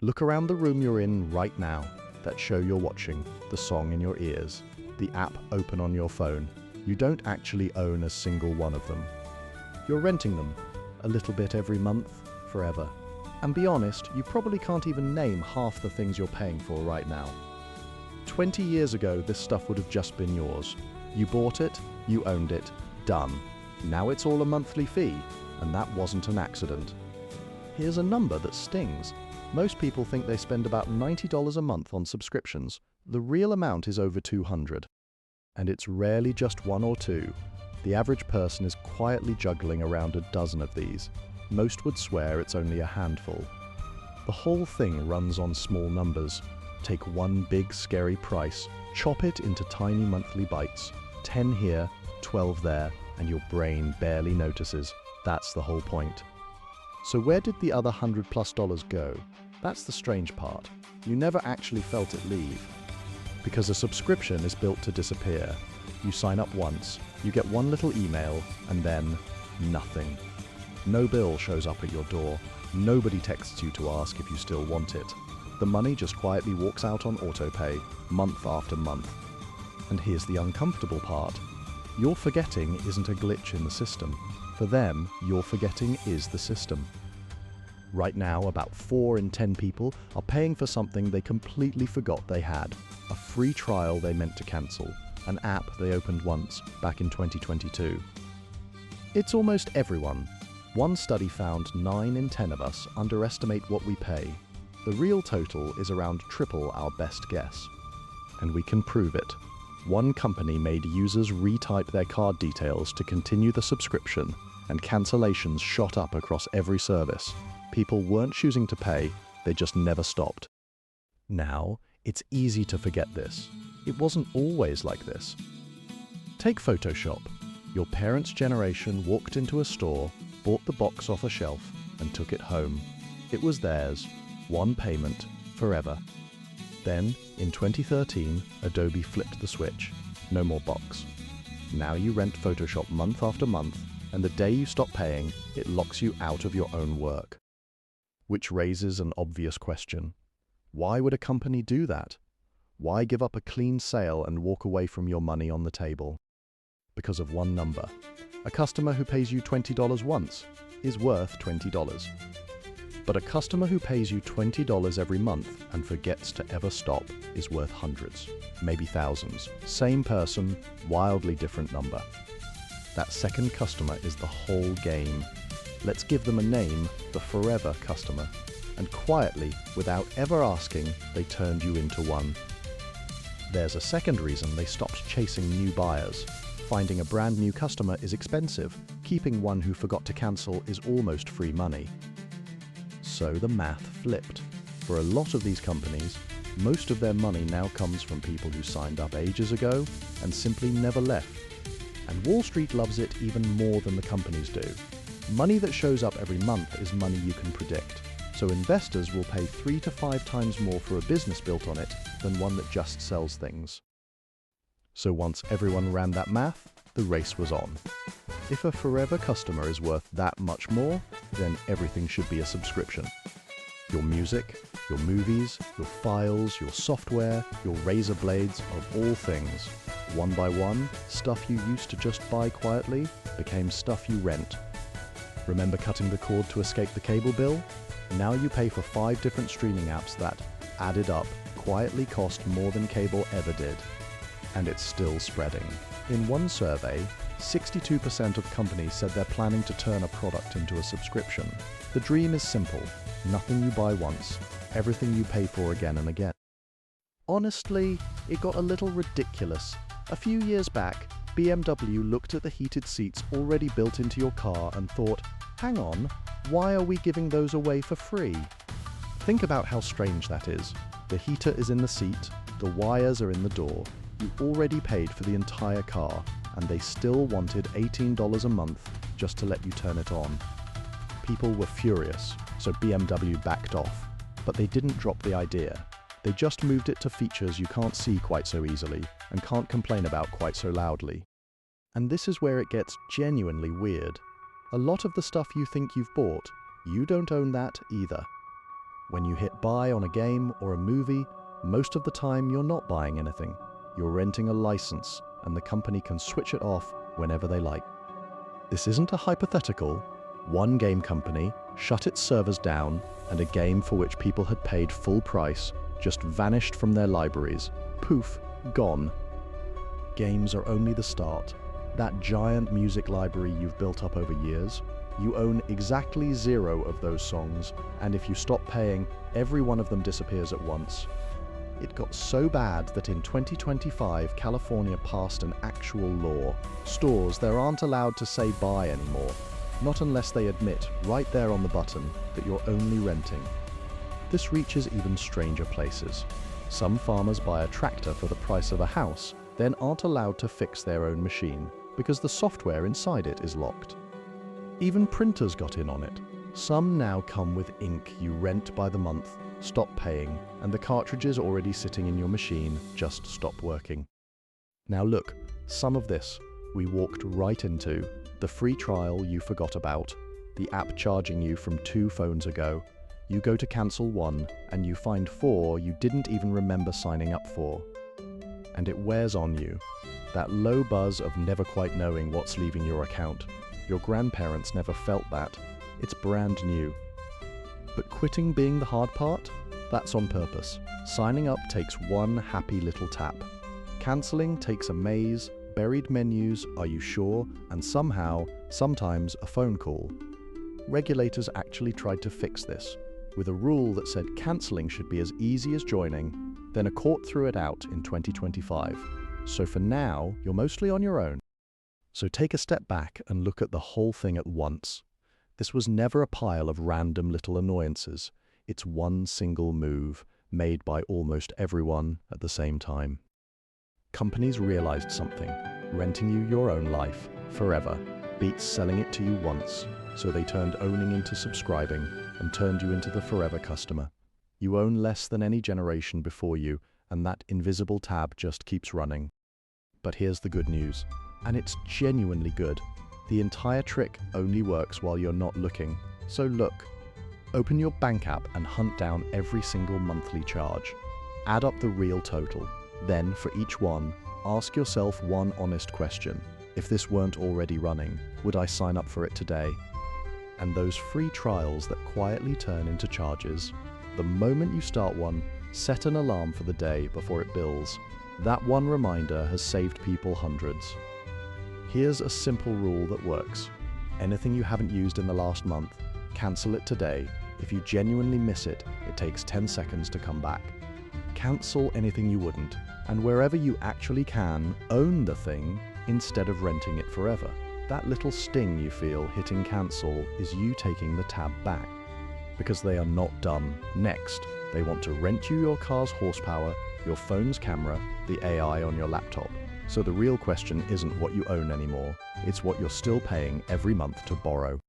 Look around the room you're in right now, that show you're watching, the song in your ears, the app open on your phone. You don't actually own a single one of them. You're renting them, a little bit every month, forever. And be honest, you probably can't even name half the things you're paying for right now. 20 years ago, this stuff would have just been yours. You bought it, you owned it, done. Now it's all a monthly fee, and that wasn't an accident. Here's a number that stings. Most people think they spend about $90 a month on subscriptions. The real amount is over $200. And it's rarely just one or two. The average person is quietly juggling around a dozen of these. Most would swear it's only a handful. The whole thing runs on small numbers. Take one big scary price, chop it into tiny monthly bites. 10 here, 12 there, and your brain barely notices. That's the whole point. So where did the other $100+ go? That's the strange part. You never actually felt it leave. Because a subscription is built to disappear. You sign up once, you get one little email, and then nothing. No bill shows up at your door. Nobody texts you to ask if you still want it. The money just quietly walks out on autopay, month after month. And here's the uncomfortable part. Your forgetting isn't a glitch in the system. For them, your forgetting is the system. Right now, about 4 in 10 people are paying for something they completely forgot they had. A free trial they meant to cancel. An app they opened once, back in 2022. It's almost everyone. One study found 9 in 10 of us underestimate what we pay. The real total is around triple our best guess. And we can prove it. One company made users retype their card details to continue the subscription, and cancellations shot up across every service. People weren't choosing to pay, they just never stopped. Now, it's easy to forget this. It wasn't always like this. Take Photoshop. Your parents' generation walked into a store, bought the box off a shelf, and took it home. It was theirs, one payment, forever. Then, in 2013, Adobe flipped the switch. No more box. Now you rent Photoshop month after month, and the day you stop paying, it locks you out of your own work. Which raises an obvious question. Why would a company do that? Why give up a clean sale and walk away from your money on the table? Because of one number. A customer who pays you $20 once is worth $20. But a customer who pays you $20 every month and forgets to ever stop is worth hundreds, maybe thousands. Same person, wildly different number. That second customer is the whole game. Let's give them a name, the forever customer. And quietly, without ever asking, they turned you into one. There's a second reason they stopped chasing new buyers. Finding a brand new customer is expensive. Keeping one who forgot to cancel is almost free money. So the math flipped. For a lot of these companies, most of their money now comes from people who signed up ages ago and simply never left. And Wall Street loves it even more than the companies do. Money that shows up every month is money you can predict. So investors will pay 3 to 5 times more for a business built on it than one that just sells things. So once everyone ran that math, the race was on. If a forever customer is worth that much more, then everything should be a subscription. Your music, your movies, your files, your software, your razor blades, of all things. One by one, stuff you used to just buy quietly became stuff you rent. Remember cutting the cord to escape the cable bill? Now you pay for 5 different streaming apps that, added up, quietly cost more than cable ever did. And it's still spreading. In one survey, 62% of companies said they're planning to turn a product into a subscription. The dream is simple. Nothing you buy once, everything you pay for again and again. Honestly, it got a little ridiculous. A few years back, BMW looked at the heated seats already built into your car and thought, hang on, why are we giving those away for free? Think about how strange that is. The heater is in the seat, the wires are in the door. You already paid for the entire car, and they still wanted $18 a month just to let you turn it on. People were furious, so BMW backed off. But they didn't drop the idea. They just moved it to features you can't see quite so easily and can't complain about quite so loudly. And this is where it gets genuinely weird. A lot of the stuff you think you've bought, you don't own that either. When you hit buy on a game or a movie, most of the time you're not buying anything. You're renting a license, and the company can switch it off whenever they like. This isn't a hypothetical. One game company shut its servers down, and a game for which people had paid full price just vanished from their libraries. Poof, gone. Games are only the start. That giant music library you've built up over years, you own exactly 0 of those songs, and if you stop paying, every one of them disappears at once. It got so bad that in 2025, California passed an actual law. Stores there aren't allowed to say buy anymore, not unless they admit right there on the button that you're only renting. This reaches even stranger places. Some farmers buy a tractor for the price of a house, then aren't allowed to fix their own machine because the software inside it is locked. Even printers got in on it. Some now come with ink you rent by the month, stop paying, and the cartridges already sitting in your machine just stop working. Now look, some of this we walked right into: the free trial you forgot about, the app charging you from 2 phones ago. You go to cancel one, and you find 4 you didn't even remember signing up for. And it wears on you. That low buzz of never quite knowing what's leaving your account. Your grandparents never felt that. It's brand new. But quitting being the hard part? That's on purpose. Signing up takes one happy little tap. Canceling takes a maze, buried menus, are you sure, and sometimes a phone call. Regulators actually tried to fix this, with a rule that said canceling should be as easy as joining, then a court threw it out in 2025. So for now, you're mostly on your own. So take a step back and look at the whole thing at once. This was never a pile of random little annoyances. It's one single move, made by almost everyone at the same time. Companies realized something. Renting you your own life, forever, beats selling it to you once. So they turned owning into subscribing and turned you into the forever customer. You own less than any generation before you, and that invisible tab just keeps running. But here's the good news. And it's genuinely good. The entire trick only works while you're not looking. So look. Open your bank app and hunt down every single monthly charge. Add up the real total. Then, for each one, ask yourself one honest question. If this weren't already running, would I sign up for it today? And those free trials that quietly turn into charges. The moment you start one, set an alarm for the day before it bills. That one reminder has saved people hundreds. Here's a simple rule that works. Anything you haven't used in the last month, cancel it today. If you genuinely miss it, it takes 10 seconds to come back. Cancel anything you wouldn't, and wherever you actually can, own the thing instead of renting it forever. That little sting you feel hitting cancel is you taking the tab back. Because they are not done. Next, they want to rent you your car's horsepower, your phone's camera, the AI on your laptop. So the real question isn't what you own anymore, it's what you're still paying every month to borrow.